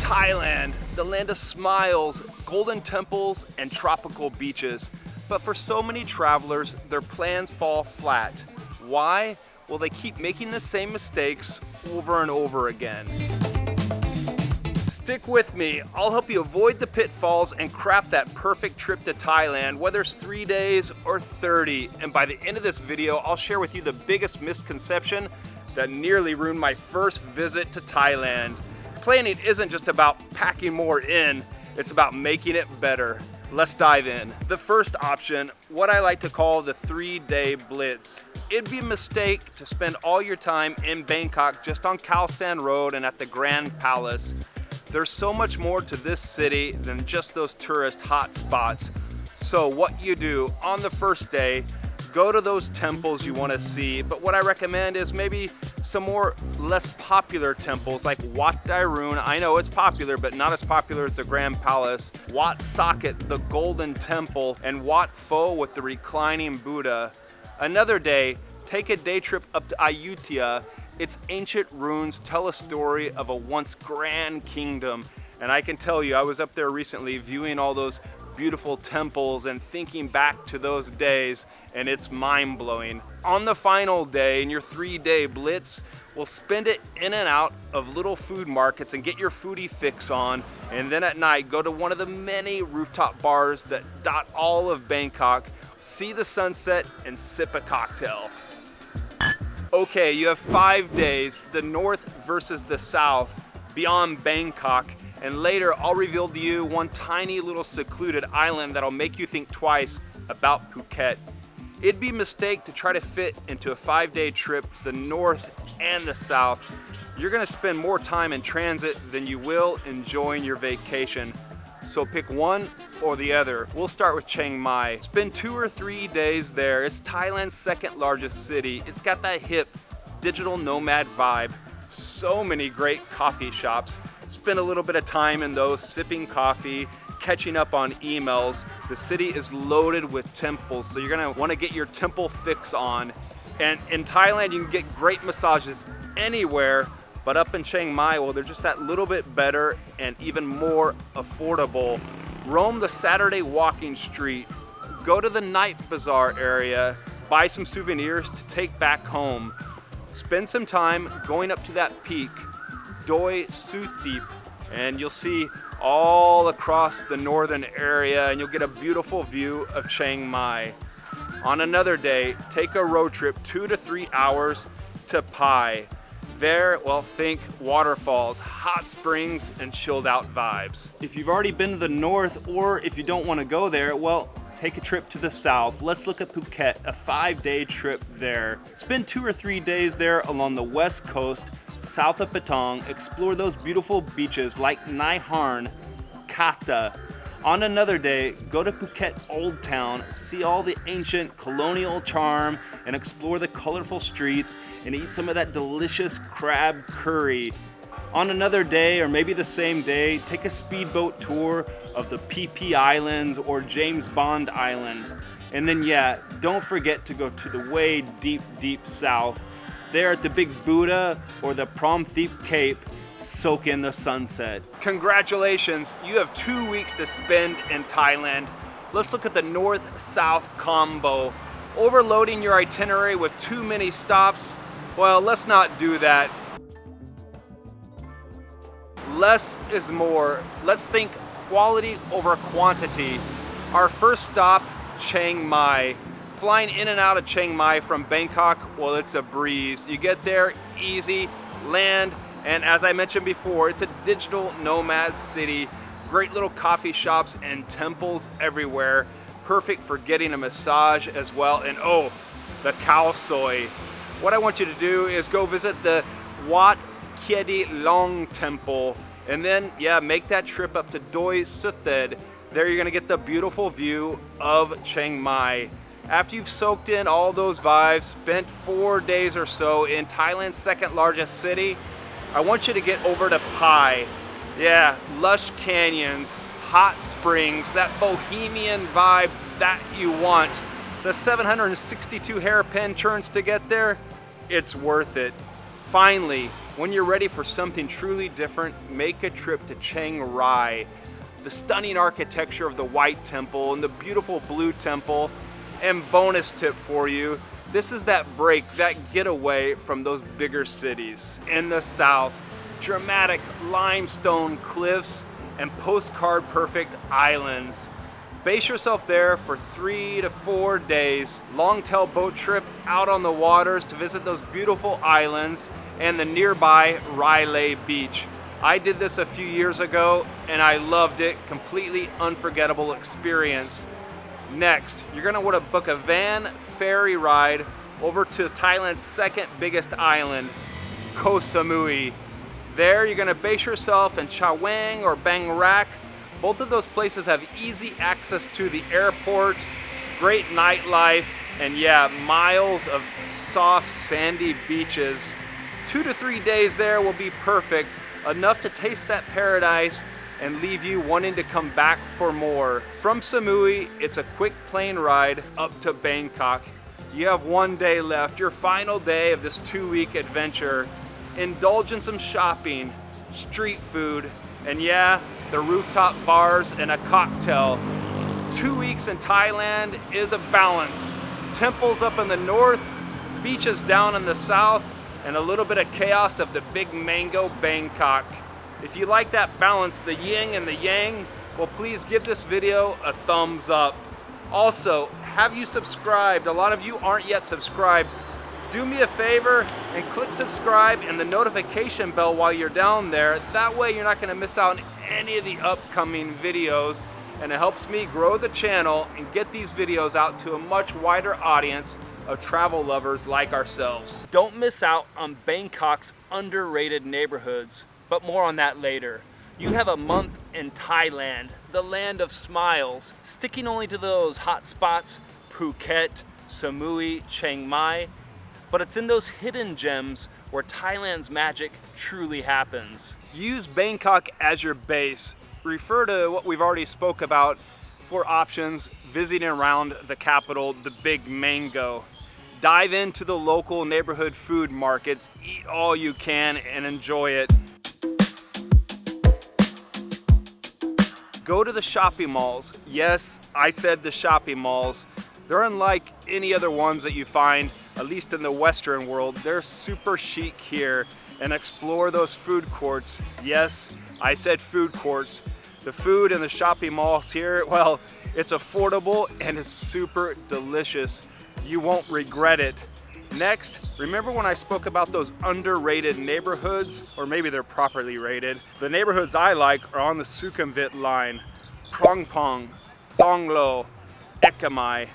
Thailand, the land of smiles, golden temples, and tropical beaches. But for so many travelers, their plans fall flat. Why? Well, they keep making the same mistakes over and over again. Stick with me. I'll help you avoid the pitfalls and craft that perfect trip to Thailand, whether it's 3 days or 30. And by the end of this video, I'll share with you the biggest misconception that nearly ruined my first visit to Thailand. Planning isn't just about packing more in, it's about making it better. Let's dive in. The first option, what I like to call the 3-day blitz. It'd be a mistake to spend all your time in Bangkok just on Khao San Road and at the Grand Palace. There's so much more to this city than just those tourist hotspots. So what you do on the first day, go to those temples you want to see, but what I recommend is maybe some more less popular temples like Wat Dairun. I know it's popular, but not as popular as the Grand Palace. Wat Saket, the Golden Temple, and Wat Pho with the reclining Buddha. Another day, take a day trip up to Ayutthaya. Its ancient ruins tell a story of a once grand kingdom. And I can tell you, I was up there recently viewing all those beautiful temples and thinking back to those days, and it's mind-blowing. On the final day, in your 3-day blitz, we'll spend it in and out of little food markets and get your foodie fix on, and then at night, go to one of the many rooftop bars that dot all of Bangkok, see the sunset, and sip a cocktail. Okay, you have 5 days, the north versus the south, beyond Bangkok, and later I'll reveal to you one tiny little secluded island that'll make you think twice about Phuket. It'd be a mistake to try to fit into a 5-day trip the north and the south. You're gonna spend more time in transit than you will enjoying your vacation. So pick one or the other. We'll start with Chiang Mai. Spend 2 or 3 days there. It's Thailand's second largest city. It's got that hip digital nomad vibe. So many great coffee shops. Spend a little bit of time in those, sipping coffee, catching up on emails. The city is loaded with temples, so you're gonna wanna get your temple fix on. And in Thailand, you can get great massages anywhere, but up in Chiang Mai, well, they're just that little bit better and even more affordable. Roam the Saturday walking street, go to the night bazaar area, buy some souvenirs to take back home. Spend some time going up to that peak, Doi Suthip, and you'll see all across the northern area, and you'll get a beautiful view of Chiang Mai. On another day, take a road trip 2 to 3 hours to Pai. There, well, think waterfalls, hot springs, and chilled out vibes. If you've already been to the north, or if you don't want to go there, well, take a trip to the south. Let's look at Phuket, a 5-day trip there. Spend 2 or 3 days there along the west coast, south of Patron. Explore those beautiful beaches like Nai Harn, Kata. On another day, go to Phuket Old Town, see all the ancient colonial charm, and explore the colorful streets and eat some of that delicious crab curry. On another day, or maybe the same day, take a speedboat tour of the PP Islands or James Bond Island. And then yeah, don't forget to go to the way deep, deep south. There at the Big Buddha or the Promthep Cape, soak in the sunset. Congratulations, you have 2 weeks to spend in Thailand. Let's look at the north-south combo. Overloading your itinerary with too many stops? Well, let's not do that. Less is more. Let's think quality over quantity. Our first stop, Chiang Mai. Flying in and out of Chiang Mai from Bangkok, well, it's a breeze. You get there easy, land, and as I mentioned before, it's a digital nomad city. Great little coffee shops and temples everywhere. Perfect for getting a massage as well. And oh, the khao soi. What I want you to do is go visit the Wat Kiedi Long Temple. And then, yeah, make that trip up to Doi Suthep. There you're gonna get the beautiful view of Chiang Mai. After you've soaked in all those vibes, spent 4 days or so in Thailand's second largest city, I want you to get over to Pai. Yeah, lush canyons, hot springs, that bohemian vibe that you want. The 762 hairpin turns to get there, it's worth it. Finally, When you're ready for something truly different, make a trip to Chiang Mai. The stunning architecture of the White Temple and the beautiful Blue Temple. And bonus tip for you, this is that break, that getaway from those bigger cities. In the south, dramatic limestone cliffs and postcard perfect islands. Base yourself there for 3 to 4 days. Long tail boat trip out on the waters to visit those beautiful islands and the nearby Riley Beach. I did this a few years ago and I loved it. Completely unforgettable experience. Next, you're gonna want to book a van ferry ride over to Thailand's second biggest island, Koh Samui. There, you're gonna base yourself in Chaweng or Bang Rak. Both of those places have easy access to the airport, great nightlife, and yeah, miles of soft, sandy beaches. 2 to 3 days there will be perfect, enough to taste that paradise and leave you wanting to come back for more. From Samui, it's a quick plane ride up to Bangkok. You have 1 day left, your final day of this 2-week adventure. Indulge in some shopping, street food, and yeah, the rooftop bars and a cocktail. 2 weeks in Thailand is a balance. Temples up in the north, beaches down in the south, and a little bit of chaos of the big mango Bangkok. If you like that balance, the yin and the yang, well, please give this video a thumbs up. Also, have you subscribed? A lot of you aren't yet subscribed. Do me a favor and click subscribe and the notification bell while you're down there. That way you're not going to miss out on any of the upcoming videos, and it helps me grow the channel and get these videos out to a much wider audience of travel lovers like ourselves. Don't miss out on Bangkok's underrated neighborhoods, but more on that later. You have a month in Thailand, the land of smiles, sticking only to those hot spots, Phuket, Samui, Chiang Mai. But it's in those hidden gems where Thailand's magic truly happens. Use Bangkok as your base. Refer to what we've already spoke about for options visiting around the capital, the big mango. Dive into the local neighborhood food markets, eat all you can and enjoy it. Go to the shopping malls. Yes, I said the shopping malls. They're unlike any other ones that you find, at least in the Western world. They're super chic here, and explore those food courts. Yes, I said food courts. The food in the shopping malls here, well, it's affordable and it's super delicious. You won't regret it. Next, remember when I spoke about those underrated neighborhoods? Or maybe they're properly rated. The neighborhoods I like are on the Sukhumvit line. Krongpong, Thong Lo, Ekamai.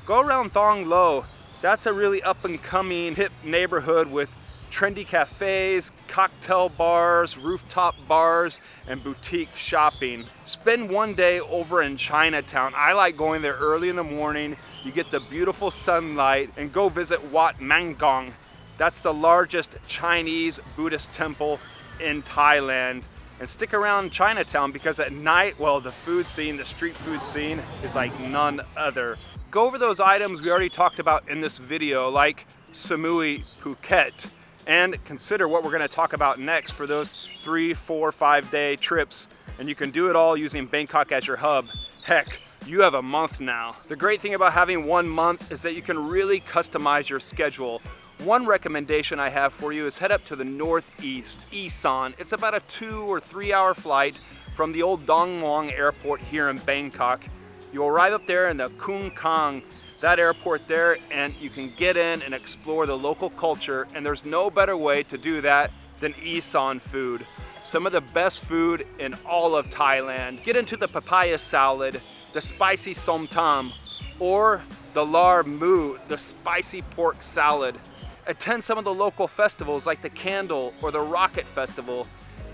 Go around Thong Lo. That's a really up and coming hip neighborhood with trendy cafes, cocktail bars, rooftop bars, and boutique shopping. Spend 1 day over in Chinatown. I like going there early in the morning. You get the beautiful sunlight, and go visit Wat Mangong. That's the largest Chinese Buddhist temple in Thailand. And stick around Chinatown because at night, well, the food scene, the street food scene is like none other. Go over those items we already talked about in this video, like Samui, Phuket, and consider what we're going to talk about next for those 3, 4, 5 day trips. And you can do it all using Bangkok as your hub. Heck, you have a month now. The great thing about having 1 month is that you can really customize your schedule. One recommendation I have for you is head up to the northeast, Isan. It's about a 2 or 3 hour flight from the old Dong Muang airport here in Bangkok. You'll arrive up there in the Khun Khang, that airport there, and you can get in and explore the local culture, and there's no better way to do that than Isan food. Some of the best food in all of Thailand. Get into the papaya salad, the spicy som tam, or the lar mu, the spicy pork salad. Attend some of the local festivals like the Candle or the Rocket Festival,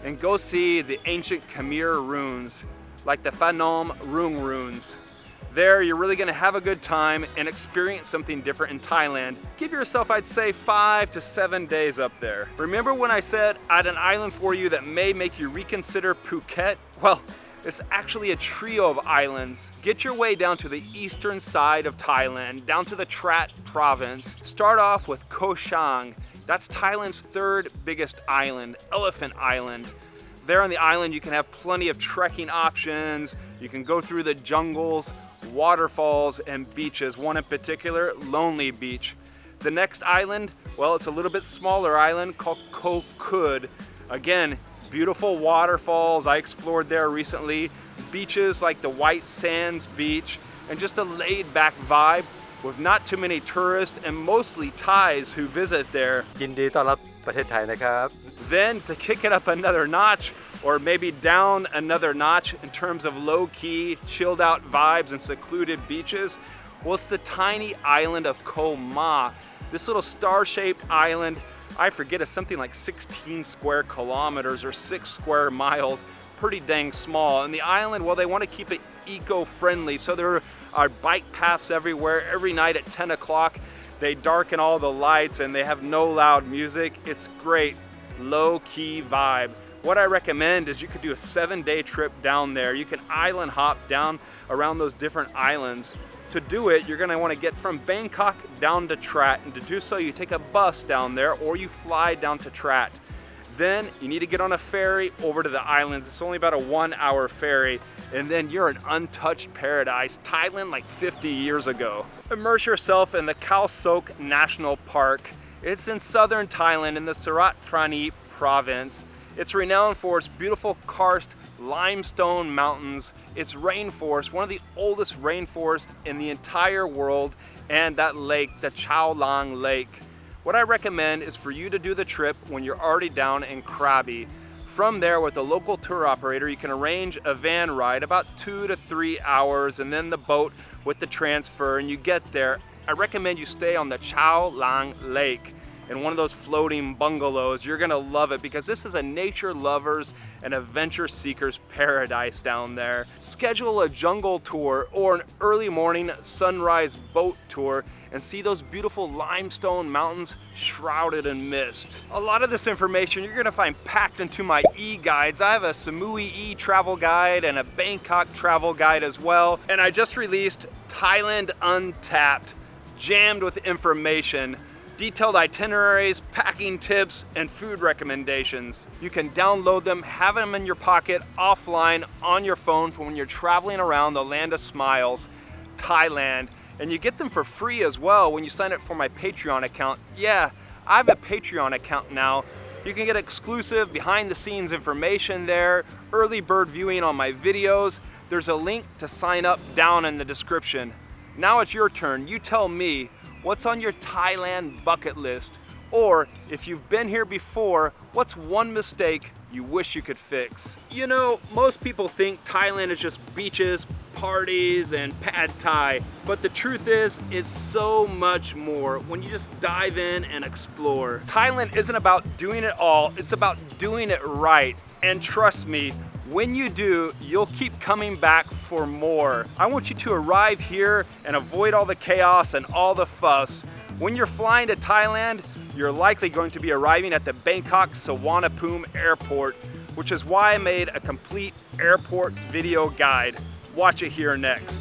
and go see the ancient Khmer ruins like the Phanom Rung ruins. There, you're really gonna have a good time and experience something different in Thailand. Give yourself, I'd say, 5 to 7 days up there. Remember when I said I had an island for you that may make you reconsider Phuket? Well, it's actually a trio of islands. Get your way down to the eastern side of Thailand, down to the Trat province. Start off with Koh Chang. That's Thailand's third biggest island, Elephant Island. There on the island, you can have plenty of trekking options. You can go through the jungles, waterfalls, and beaches. One in particular, Lonely Beach. The next island, well, it's a little bit smaller island called Koh Kood. Again, beautiful waterfalls. I explored there recently. Beaches like the White Sands Beach, and just a laid-back vibe with not too many tourists and mostly Thais who visit there. ยินดีต้อนรับประเทศไทยนะครับ Then to kick it up another notch, or maybe down another notch in terms of low-key, chilled-out vibes and secluded beaches, well, it's the tiny island of Koh Mai. This little star-shaped island, I forget, it's something like 16 square kilometers or 6 square miles. Pretty dang small. And the island, well, they want to keep it eco-friendly, so there are bike paths everywhere. Every night at 10 o'clock, they darken all the lights and they have no loud music. It's great, low-key vibe. What I recommend is you could do a 7-day trip down there. You can island hop down around those different islands. To do it, you're gonna wanna get from Bangkok down to Trat, and to do so, you take a bus down there or you fly down to Trat. Then you need to get on a ferry over to the islands. It's only about a 1-hour ferry, and then you're in untouched paradise, Thailand like 50 years ago. Immerse yourself in the Khao Sok National Park. It's in southern Thailand in the Surat Thani province. It's renowned for its beautiful karst limestone mountains, its rainforest, one of the oldest rainforests in the entire world, and that lake, the Chao Lang Lake. What I recommend is for you to do the trip when you're already down in Krabi. From there, with a local tour operator, you can arrange a van ride about 2 to 3 hours, and then the boat with the transfer, and you get there. I recommend you stay on the Chao Lang Lake in one of those floating bungalows. You're gonna love it because this is a nature lovers and adventure seekers paradise down there. Schedule a jungle tour or an early morning sunrise boat tour and see those beautiful limestone mountains shrouded in mist. A lot of this information you're gonna find packed into my e-guides. I have a Samui e-travel guide and a Bangkok travel guide as well. And I just released Thailand Untapped, jammed with information, detailed itineraries, packing tips, and food recommendations. You can download them, have them in your pocket, offline, on your phone for when you're traveling around the land of smiles, Thailand. And you get them for free as well when you sign up for my Patreon account. Yeah, I have a Patreon account now. You can get exclusive behind the scenes information there, early bird viewing on my videos. There's a link to sign up down in the description. Now it's your turn. You tell me, what's on your Thailand bucket list? Or if you've been here before, what's one mistake you wish you could fix? You know, most people think Thailand is just beaches, parties, and pad Thai. But the truth is, it's so much more when you just dive in and explore. Thailand isn't about doing it all, it's about doing it right. And trust me, when you do, you'll keep coming back for more. I want you to arrive here and avoid all the chaos and all the fuss. When you're flying to Thailand, you're likely going to be arriving at the Bangkok Suvarnabhumi Airport, which is why I made a complete airport video guide. Watch it here next.